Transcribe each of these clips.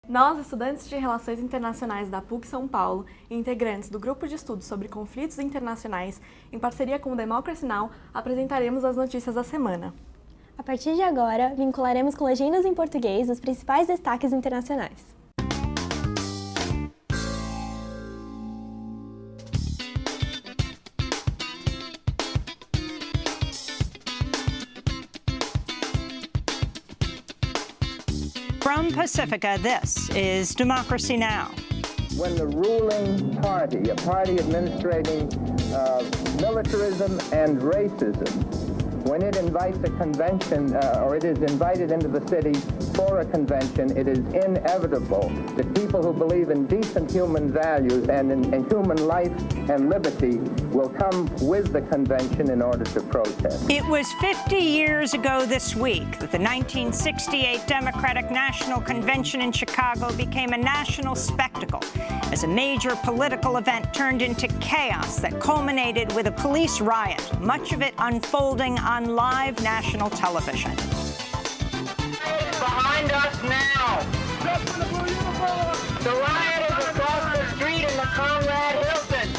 Nós, estudantes de Relações Internacionais da PUC São Paulo e integrantes do Grupo de Estudos sobre Conflitos Internacionais, em parceria com o Democracy Now!, apresentaremos as notícias da semana. A partir de agora, vincularemos com legendas em português os principais destaques internacionais. From Pacifica, this is Democracy Now! When the ruling party, a party administrating militarism and racism, when it invites a convention or it is invited into the city for a convention, it is inevitable that people who believe in decent human values and in human life and liberty will come with the convention in order to protest. It was 50 years ago this week that the 1968 Democratic National Convention in Chicago became a national spectacle as a major political event turned into chaos that culminated with a police riot, much of it unfolding on live national television. Behind us now. The riot is across the street in the Conrad Hilton.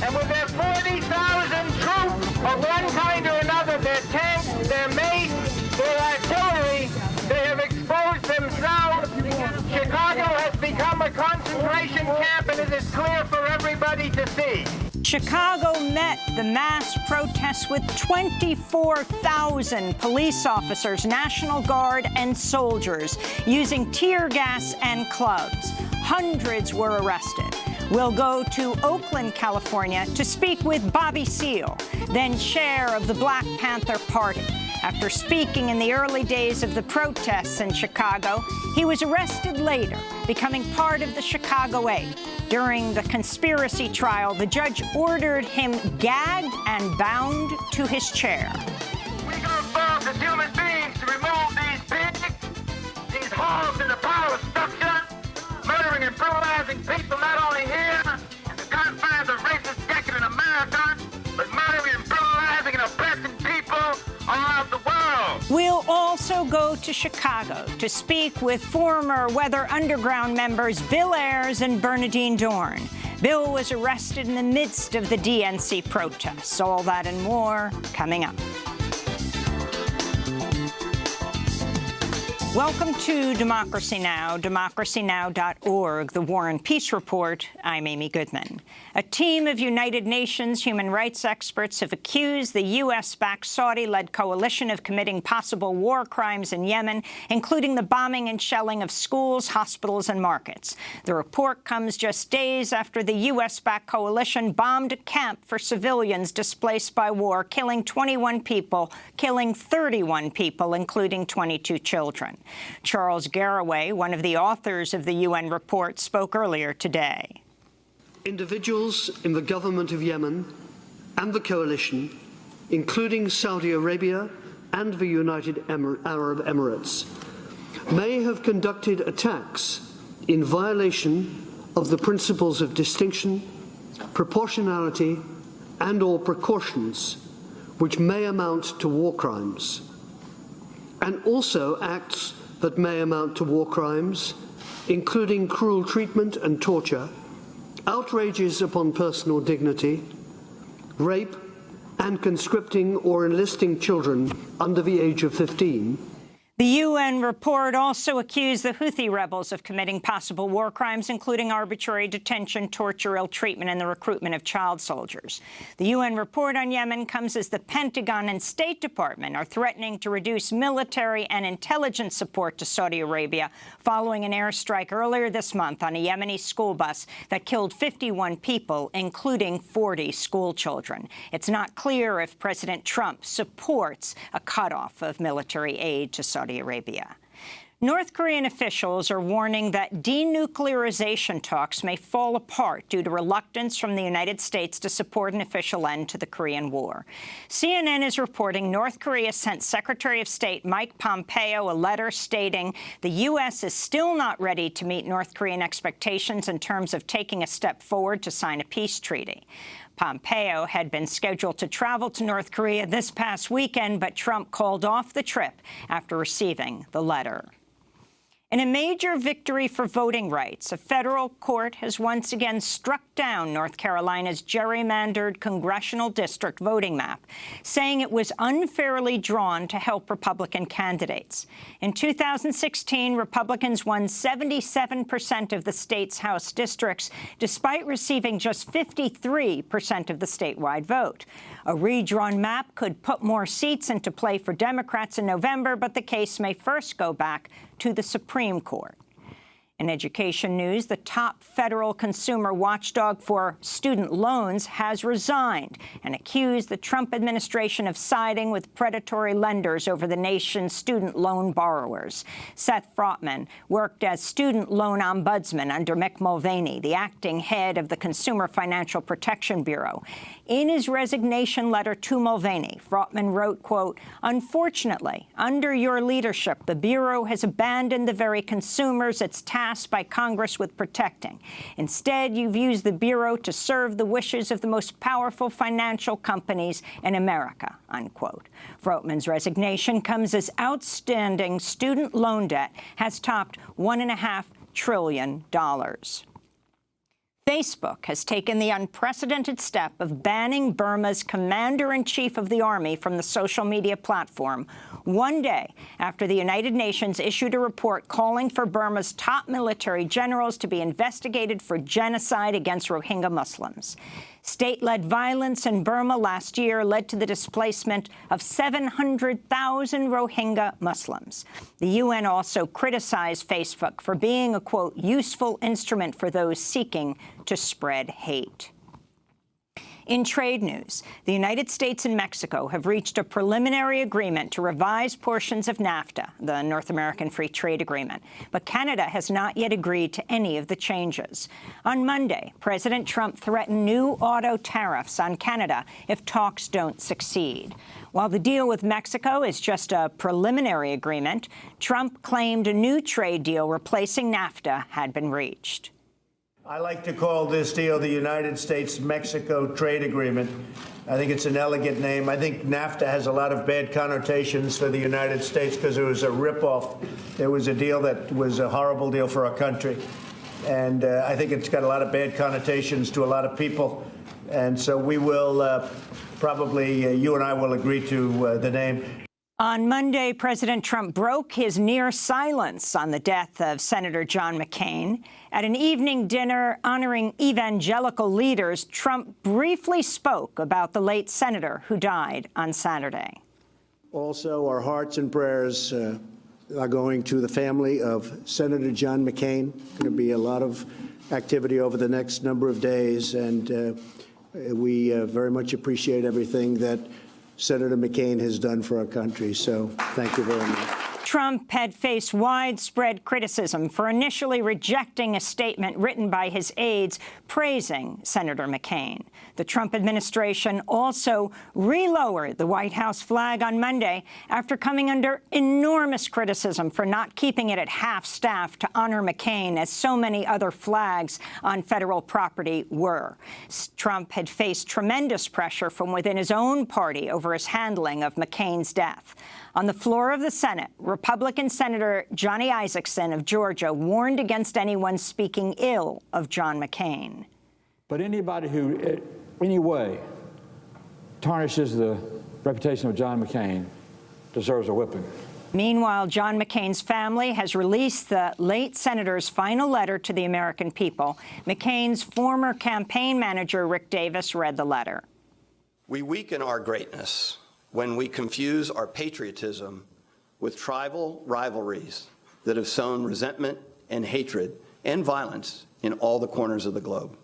And with their 40,000 troops of one kind or another, their tanks, their mace, their artillery, they have exposed themselves. Chicago has become a concentration camp, and it is clear for everybody to see. Chicago met the mass protests with 24,000 police officers, National Guard, and soldiers using tear gas and clubs. Hundreds were arrested. We'll go to Oakland, California, to speak with Bobby Seale, then chair of the Black Panther Party. After speaking in the early days of the protests in Chicago, he was arrested later, becoming part of the Chicago 8. During the conspiracy trial, the judge ordered him gagged and bound to his chair. We go forth as human beings to remove these pigs, these hogs in the power structure, murdering and brutalizing people not only here in the confines of racist decade in America, but murdering and brutalizing and oppressing people all over the world. We'll also go to Chicago to speak with former Weather Underground members Bill Ayers and Bernadine Dorn. Bill was arrested in the midst of the DNC protests. All that and more coming up. Welcome to Democracy Now!, democracynow.org, the War and Peace Report. I'm Amy Goodman. A team of United Nations human rights experts have accused the U.S.-backed Saudi-led coalition of committing possible war crimes in Yemen, including the bombing and shelling of schools, hospitals, and markets. The report comes just days after the U.S.-backed coalition bombed a camp for civilians displaced by war, killing 21 people, killing 31 people, including 22 children. Charles Garraway, one of the authors of the UN report, spoke earlier today. Individuals in the government of Yemen and the coalition, including Saudi Arabia and the United Arab Emirates, may have conducted attacks in violation of the principles of distinction, proportionality, and/or precautions, which may amount to war crimes, and also acts that may amount to war crimes, including cruel treatment and torture, outrages upon personal dignity, rape, and conscripting or enlisting children under the age of 15. The UN report also accused the Houthi rebels of committing possible war crimes, including arbitrary detention, torture, ill treatment, and the recruitment of child soldiers. The UN report on Yemen comes as the Pentagon and State Department are threatening to reduce military and intelligence support to Saudi Arabia following an airstrike earlier this month on a Yemeni school bus that killed 51 people, including 40 school children. It's not clear if President Trump supports a cutoff of military aid to Saudi Arabia. North Korean officials are warning that denuclearization talks may fall apart due to reluctance from the United States to support an official end to the Korean War. CNN is reporting North Korea sent Secretary of State Mike Pompeo a letter stating the U.S. is still not ready to meet North Korean expectations in terms of taking a step forward to sign a peace treaty. Pompeo had been scheduled to travel to North Korea this past weekend, but Trump called off the trip after receiving the letter. In a major victory for voting rights, a federal court has once again struck down North Carolina's gerrymandered congressional district voting map, saying it was unfairly drawn to help Republican candidates. In 2016, Republicans won 77% of the state's House districts, despite receiving just 53% of the statewide vote. A redrawn map could put more seats into play for Democrats in November, but the case may first go back to the Supreme Court. In education news, the top federal consumer watchdog for student loans has resigned and accused the Trump administration of siding with predatory lenders over the nation's student loan borrowers. Seth Frotman worked as student loan ombudsman under Mick Mulvaney, the acting head of the Consumer Financial Protection Bureau. In his resignation letter to Mulvaney, Frotman wrote, quote, "Unfortunately, under your leadership, the Bureau has abandoned the very consumers it's tasked by Congress with protecting. Instead, you've used the Bureau to serve the wishes of the most powerful financial companies in America," unquote. Frotman's resignation comes as outstanding student loan debt has topped $1.5 trillion. Facebook has taken the unprecedented step of banning Burma's commander-in-chief of the army from the social media platform, one day after the United Nations issued a report calling for Burma's top military generals to be investigated for genocide against Rohingya Muslims. State-led violence in Burma last year led to the displacement of 700,000 Rohingya Muslims. The UN also criticized Facebook for being a, quote, "useful instrument for those seeking to spread hate." In trade news, the United States and Mexico have reached a preliminary agreement to revise portions of NAFTA, the North American Free Trade Agreement, but Canada has not yet agreed to any of the changes. On Monday, President Trump threatened new auto tariffs on Canada if talks don't succeed. While the deal with Mexico is just a preliminary agreement, Trump claimed a new trade deal replacing NAFTA had been reached. I like to call this deal the United States-Mexico Trade Agreement. I think it's an elegant name. I think NAFTA has a lot of bad connotations for the United States because it was a ripoff. It was a deal that was a horrible deal for our country. And I think it's got a lot of bad connotations to a lot of people. And so we will probably, you and I will agree to the name. On Monday, President Trump broke his near silence on the death of Senator John McCain. At an evening dinner honoring evangelical leaders, Trump briefly spoke about the late senator who died on Saturday. Also, our hearts and prayers are going to the family of Senator John McCain. Going to be a lot of activity over the next number of days, and we very much appreciate everything that Senator McCain has done for our country. So thank you very much. Trump had faced widespread criticism for initially rejecting a statement written by his aides praising Senator McCain. The Trump administration also relowered the White House flag on Monday after coming under enormous criticism for not keeping it at half-staff to honor McCain, as so many other flags on federal property were. Trump had faced tremendous pressure from within his own party over his handling of McCain's death. On the floor of the Senate, Republican Senator Johnny Isakson of Georgia warned against anyone speaking ill of John McCain. But anybody who in any way tarnishes the reputation of John McCain deserves a whipping. Meanwhile, John McCain's family has released the late senator's final letter to the American people. McCain's former campaign manager, Rick Davis, read the letter. We weaken our greatness when we confuse our patriotism with tribal rivalries that have sown resentment and hatred and violence in all the corners of the globe.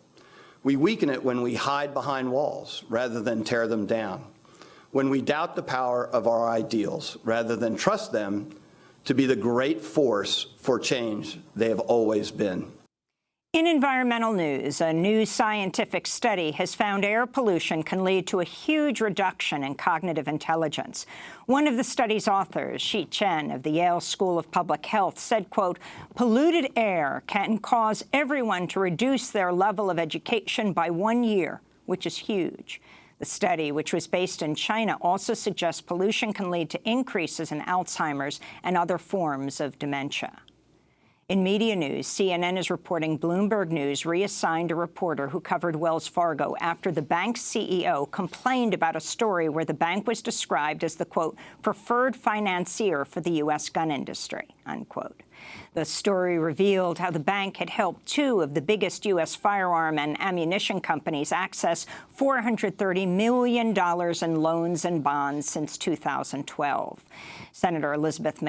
We weaken it when we hide behind walls rather than tear them down, when we doubt the power of our ideals rather than trust them to be the great force for change they have always been. In environmental news, a new scientific study has found air pollution can lead to a huge reduction in cognitive intelligence. One of the study's authors, Shi Chen of the Yale School of Public Health, said, quote, "Polluted air can cause everyone to reduce their level of education by 1 year, which is huge." The study, which was based in China, also suggests pollution can lead to increases in Alzheimer's and other forms of dementia. In media news, CNN is reporting Bloomberg News reassigned a reporter who covered Wells Fargo after the bank's CEO complained about a story where the bank was described as the, quote, preferred financier for the U.S. gun industry, unquote. The story revealed how the bank had helped two of the biggest U.S. firearm and ammunition companies access $430 million in loans and bonds since 2012. Senator Elizabeth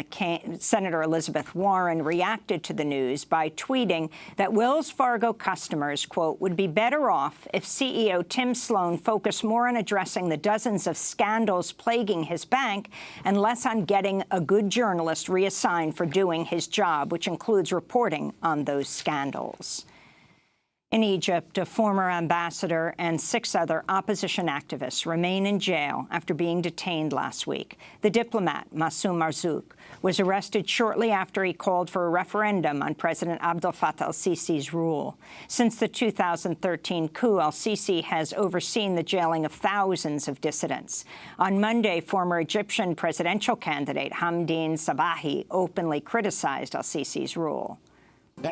Warren reacted to the news by tweeting that Wells Fargo customers, quote, would be better off if CEO Tim Sloan focused more on addressing the dozens of scandals plaguing his bank and less on getting a good journalist reassigned for doing his job, which includes reporting on those scandals. In Egypt, a former ambassador and 6 other opposition activists remain in jail after being detained last week. The diplomat, Massoum Marzouk, was arrested shortly after he called for a referendum on President Abdel Fattah al-Sisi's rule. Since the 2013 coup, al-Sisi has overseen the jailing of thousands of dissidents. On Monday, former Egyptian presidential candidate Hamdine Sabahi openly criticized al-Sisi's rule. We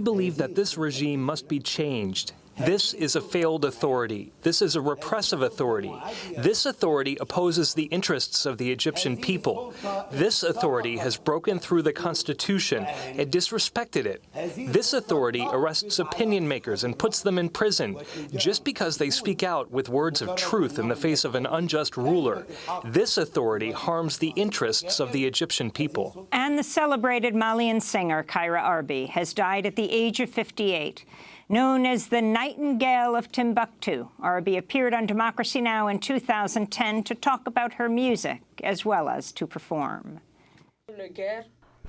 believe that this regime must be changed. This is a failed authority. This is a repressive authority. This authority opposes the interests of the Egyptian people. This authority has broken through the Constitution and disrespected it. This authority arrests opinion makers and puts them in prison just because they speak out with words of truth in the face of an unjust ruler. This authority harms the interests of the Egyptian people. And the celebrated Malian singer Kyra Arbi has died at the age of 58. Known as the Nightingale of Timbuktu, Arbi appeared on Democracy Now! In 2010 to talk about her music as well as to perform.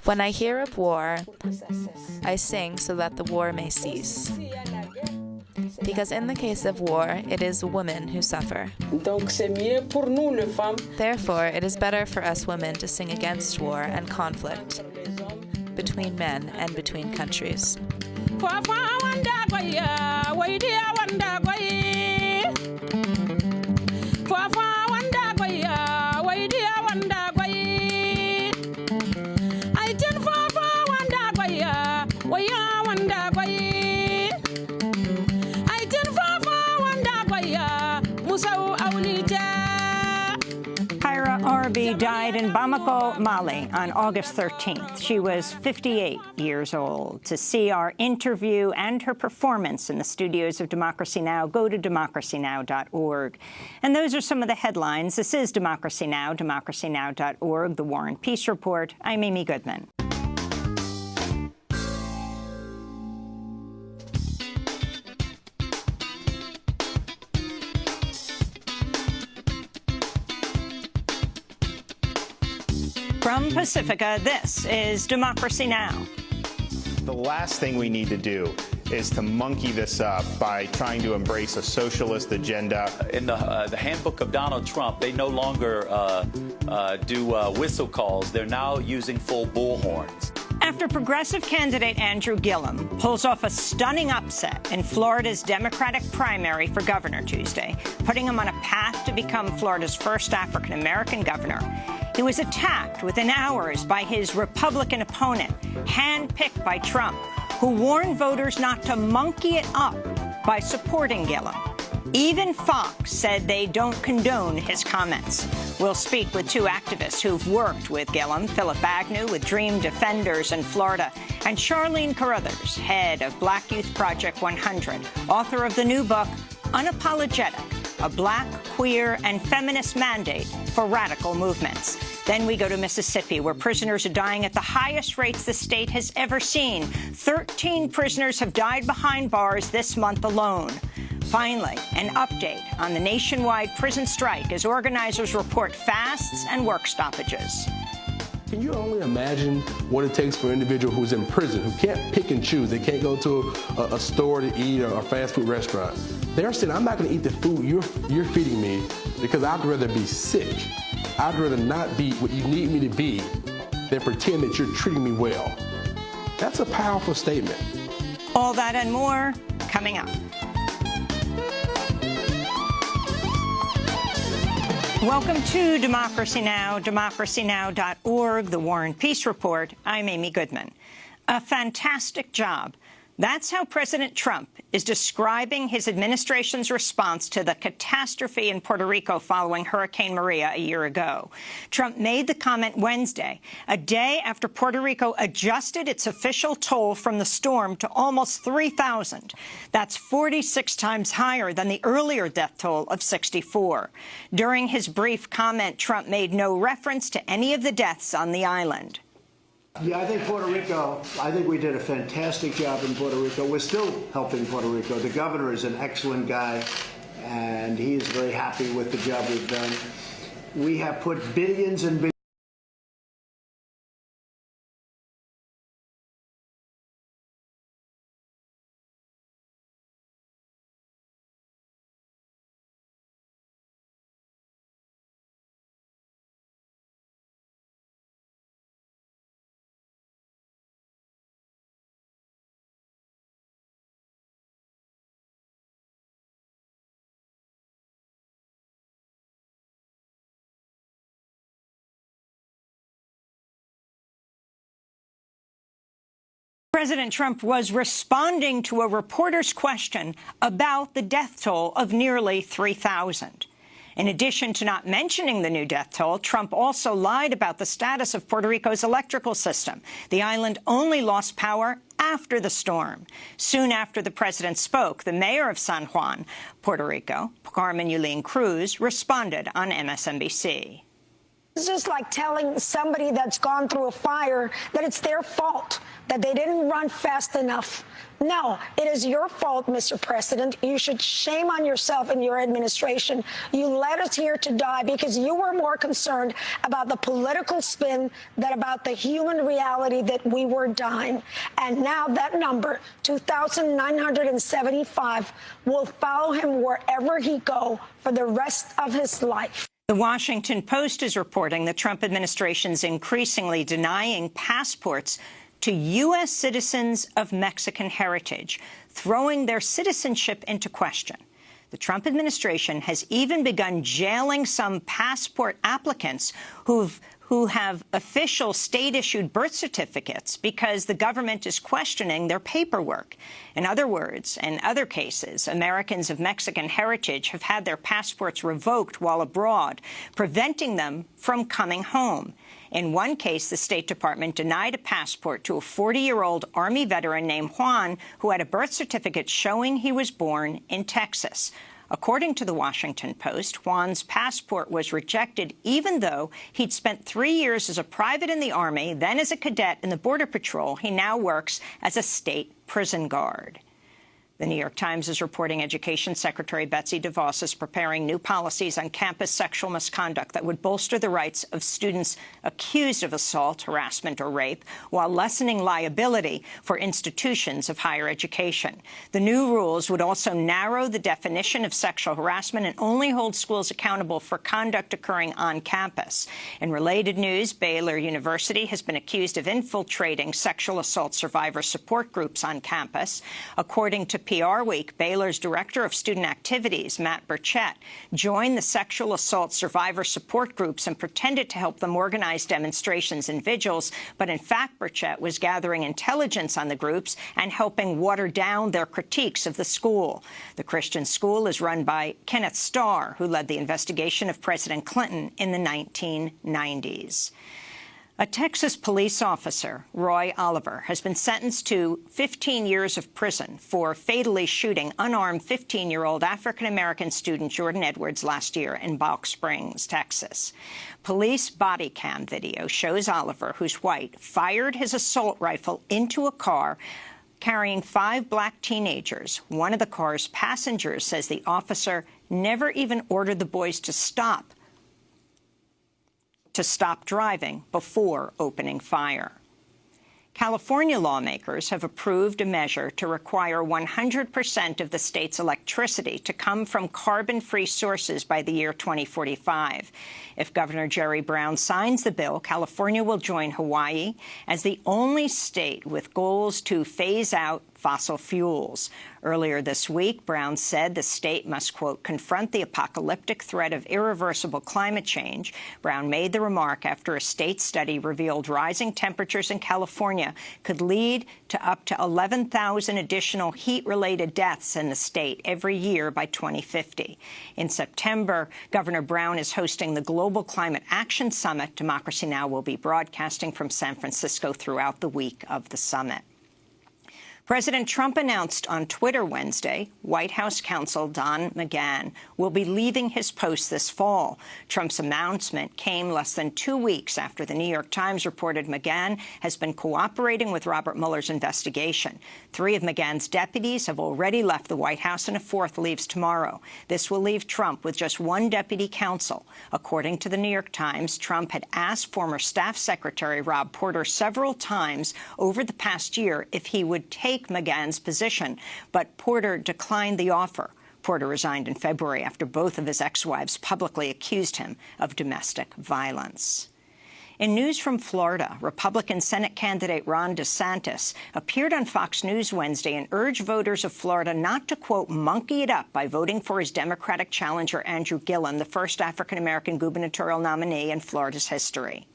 When I hear of war, I sing so that the war may cease. Because in the case of war, it is women who suffer. Therefore, it is better for us women to sing against war and conflict between men and between countries. Kyra Arbi died in Bamako, Mali on August 13th. She was 58 years old. To see our interview and her performance in the studios of Democracy Now!, go to democracynow.org. And those are some of the headlines. This is Democracy Now!, democracynow.org, The War and Peace Report. I'm Amy Goodman. From Pacifica, this is Democracy Now! The last thing we need to do is to monkey this up by trying to embrace a socialist agenda. In the handbook of Donald Trump, they no longer do whistle calls. They're now using full bullhorns. After progressive candidate Andrew Gillum pulls off a stunning upset in Florida's Democratic primary for governor Tuesday, putting him on a path to become Florida's first African-American governor, he was attacked within hours by his Republican opponent, handpicked by Trump, who warned voters not to monkey it up by supporting Gillum. Even Fox said they don't condone his comments. We'll speak with 2 activists who've worked with Gillum, Philip Agnew with Dream Defenders in Florida, and Charlene Carruthers, head of Black Youth Project 100, author of the new book, Unapologetic, a Black, Queer, and Feminist Mandate for Radical Movements. Then we go to Mississippi, where prisoners are dying at the highest rates the state has ever seen. 13 prisoners have died behind bars this month alone. Finally, an update on the nationwide prison strike as organizers report fasts and work stoppages. Can you only imagine what it takes for an individual who's in prison, who can't pick and choose? They can't go to a store to eat or a fast food restaurant. They're saying, I'm not going to eat the food you're feeding me because I'd rather be sick. I'd rather not be what you need me to be than pretend that you're treating me well. That's a powerful statement. All that and more coming up. Welcome to Democracy Now!, democracynow.org, the War and Peace Report. I'm Amy Goodman. A fantastic job. That's how President Trump is describing his administration's response to the catastrophe in Puerto Rico following Hurricane Maria a year ago. Trump made the comment Wednesday, a day after Puerto Rico adjusted its official toll from the storm to almost 3,000. That's 46 times higher than the earlier death toll of 64. During his brief comment, Trump made no reference to any of the deaths on the island. Yeah, I think Puerto Rico, I think we did a fantastic job in Puerto Rico. We're still helping Puerto Rico. The governor is an excellent guy, and he is very happy with the job we've done. We have put billions and billions. President Trump was responding to a reporter's question about the death toll of nearly 3,000. In addition to not mentioning the new death toll, Trump also lied about the status of Puerto Rico's electrical system. The island only lost power after the storm. Soon after the president spoke, the mayor of San Juan, Puerto Rico, Carmen Yulín Cruz, responded on MSNBC. It's just like telling somebody that's gone through a fire that it's their fault, that they didn't run fast enough. No, it is your fault, Mr. President. You should shame on yourself and your administration. You led us here to die because you were more concerned about the political spin than about the human reality that we were dying. And now that number, 2,975, will follow him wherever he goes for the rest of his life. The Washington Post is reporting the Trump administration's increasingly denying passports to U.S. citizens of Mexican heritage, throwing their citizenship into question. The Trump administration has even begun jailing some passport applicants who have official state-issued birth certificates because the government is questioning their paperwork. In other words, in other cases, Americans of Mexican heritage have had their passports revoked while abroad, preventing them from coming home. In one case, the State Department denied a passport to a 40-year-old Army veteran named Juan who had a birth certificate showing he was born in Texas. According to the Washington Post, Juan's passport was rejected even though he'd spent 3 years as a private in the Army, then as a cadet in the Border Patrol. He now works as a state prison guard. The New York Times is reporting Education Secretary Betsy DeVos is preparing new policies on campus sexual misconduct that would bolster the rights of students accused of assault, harassment, or rape, while lessening liability for institutions of higher education. The new rules would also narrow the definition of sexual harassment and only hold schools accountable for conduct occurring on campus. In related news, Baylor University has been accused of infiltrating sexual assault survivor support groups on campus. According to PR Week, Baylor's Director of Student Activities, Matt Burchett, joined the sexual assault survivor support groups and pretended to help them organize demonstrations and vigils, but in fact Burchett was gathering intelligence on the groups and helping water down their critiques of the school. The Christian school is run by Kenneth Starr, who led the investigation of President Clinton in the 1990s. A Texas police officer, Roy Oliver, has been sentenced to 15 years of prison for fatally shooting unarmed 15-year-old African-American student Jordan Edwards last year in Balch Springs, Texas. Police body cam video shows Oliver, who's white, fired his assault rifle into a car carrying 5 black teenagers. One of the car's passengers says the officer never even ordered the boys to stop driving before opening fire. California lawmakers have approved a measure to require 100% of the state's electricity to come from carbon-free sources by the year 2045. If Governor Jerry Brown signs the bill, California will join Hawaii as the only state with goals to phase out fossil fuels. Earlier this week, Brown said the state must, quote, confront the apocalyptic threat of irreversible climate change. Brown made the remark after a state study revealed rising temperatures in California could lead to up to 11,000 additional heat-related deaths in the state every year by 2050. In September, Governor Brown is hosting the Global Climate Action Summit. Democracy Now! Will be broadcasting from San Francisco throughout the week of the summit. President Trump announced on Twitter Wednesday White House counsel Don McGahn will be leaving his post this fall. Trump's announcement came less than 2 weeks after the New York Times reported McGahn has been cooperating with Robert Mueller's investigation. 3 of McGahn's deputies have already left the White House, and a 4th leaves tomorrow. This will leave Trump with just 1 deputy counsel. According to the New York Times, Trump had asked former Staff Secretary Rob Porter several times over the past year if he would take McGahn's position, but Porter declined the offer. Porter resigned in February after both of his ex-wives publicly accused him of domestic violence. In news from Florida, Republican Senate candidate Ron DeSantis appeared on Fox News Wednesday and urged voters of Florida not to, quote, monkey it up by voting for his Democratic challenger Andrew Gillum, the first African-American gubernatorial nominee in Florida's history.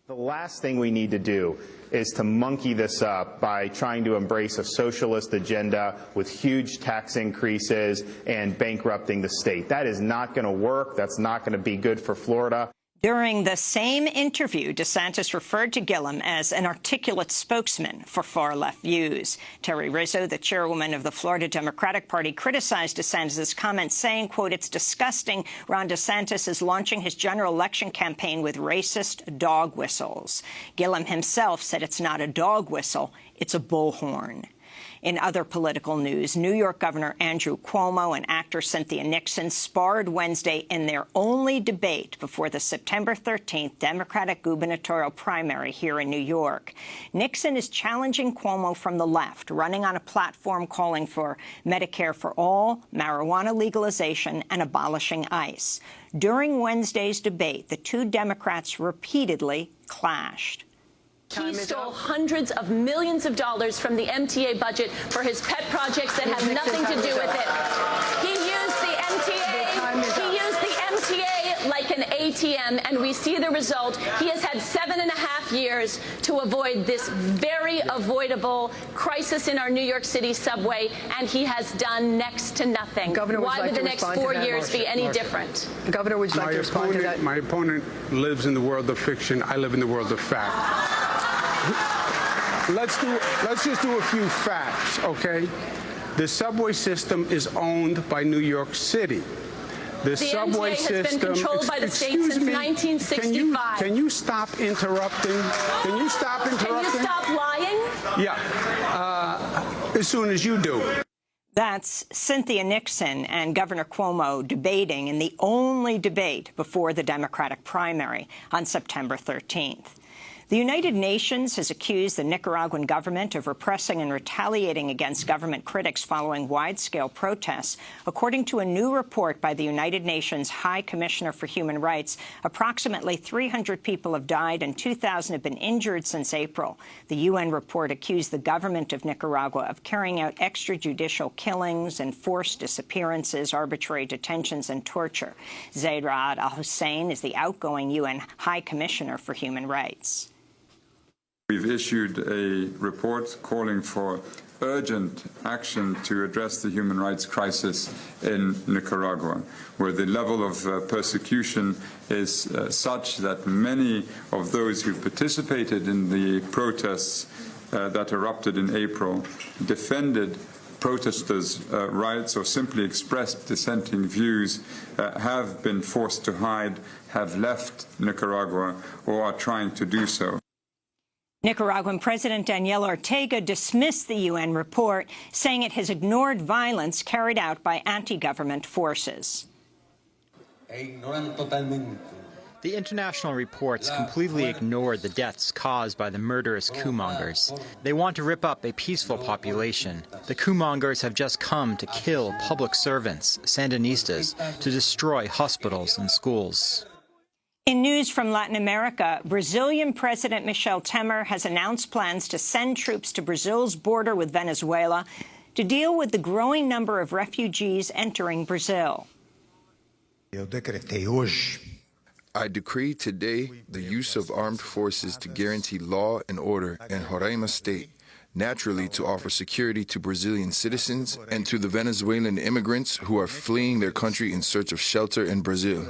The last thing we need to do is to monkey this up by trying to embrace a socialist agenda with huge tax increases and bankrupting the state. That is not going to work. That's not going to be good for Florida. During the same interview, DeSantis referred to Gillum as an articulate spokesman for far-left views. Terry Rizzo, the chairwoman of the Florida Democratic Party, criticized DeSantis' comments, saying, quote, it's disgusting Ron DeSantis is launching his general election campaign with racist dog whistles. Gillum himself said it's not a dog whistle, it's a bullhorn. In other political news, New York Governor Andrew Cuomo and actor Cynthia Nixon sparred Wednesday in their only debate before the September 13th Democratic gubernatorial primary here in New York. Nixon is challenging Cuomo from the left, running on a platform calling for Medicare for all, marijuana legalization, and abolishing ICE. During Wednesday's debate, the 2 Democrats repeatedly clashed. He stole hundreds of millions of dollars from the MTA budget for his pet projects that have nothing to do with it. He used the MTA like an ATM, and we see the result. He has had 7.5 years to avoid this very avoidable crisis in our New York City subway, and he has done next to nothing. Governor, why would the next 4 years be any different? Governor, would you like to respond to that? My opponent lives in the world of fiction. I live in the world of fact. Let's just do a few facts, okay? The subway system is owned by New York City. The subway MTA system has been controlled by the state since 1965. Can you stop interrupting? Can you stop interrupting? Can you stop lying? Yeah, as soon as you do. That's Cynthia Nixon and Governor Cuomo debating in the only debate before the Democratic primary on September 13th. The United Nations has accused the Nicaraguan government of repressing and retaliating against government critics following wide-scale protests. According to a new report by the United Nations High Commissioner for Human Rights, approximately 300 people have died and 2,000 have been injured since April. The UN report accused the government of Nicaragua of carrying out extrajudicial killings and forced disappearances, arbitrary detentions, and torture. Zeid Ra'ad al-Hussein is the outgoing UN High Commissioner for Human Rights. We've issued a report calling for urgent action to address the human rights crisis in Nicaragua, where the level of persecution is such that many of those who participated in the protests that erupted in April defended protesters' rights or simply expressed dissenting views, have been forced to hide, have left Nicaragua, or are trying to do so. Nicaraguan President Daniel Ortega dismissed the UN report, saying it has ignored violence carried out by anti-government forces. The The international reports completely ignored the deaths caused by the murderous coup-mongers. They want to rip up a peaceful population. The coup-mongers have just come to kill public servants, Sandinistas, to destroy hospitals and schools. In news from Latin America, Brazilian President Michel Temer has announced plans to send troops to Brazil's border with Venezuela to deal with the growing number of refugees entering Brazil. I decree today the use of armed forces to guarantee law and order in Roraima State, naturally to offer security to Brazilian citizens and to the Venezuelan immigrants who are fleeing their country in search of shelter in Brazil.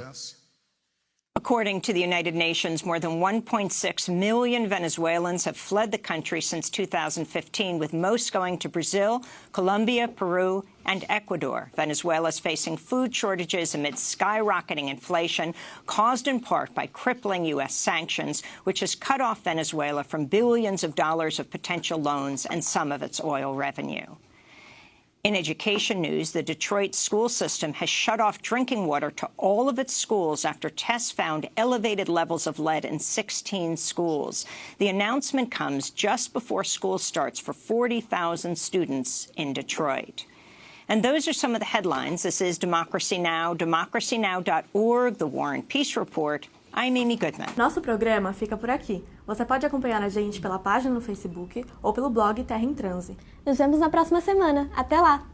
According to the United Nations, more than 1.6 million Venezuelans have fled the country since 2015, with most going to Brazil, Colombia, Peru, and Ecuador. Venezuela is facing food shortages amid skyrocketing inflation, caused in part by crippling U.S. sanctions, which has cut off Venezuela from billions of dollars of potential loans and some of its oil revenue. In education news, the Detroit school system has shut off drinking water to all of its schools after tests found elevated levels of lead in 16 schools. The announcement comes just before school starts for 40,000 students in Detroit. And those are some of the headlines. This is Democracy Now!, democracynow.org, The War and Peace Report. I'm Amy Goodman. Nosso programa fica por aqui. Você pode acompanhar a gente pela página no Facebook ou pelo blog Terra em Transe. Nos vemos na próxima semana. Até lá!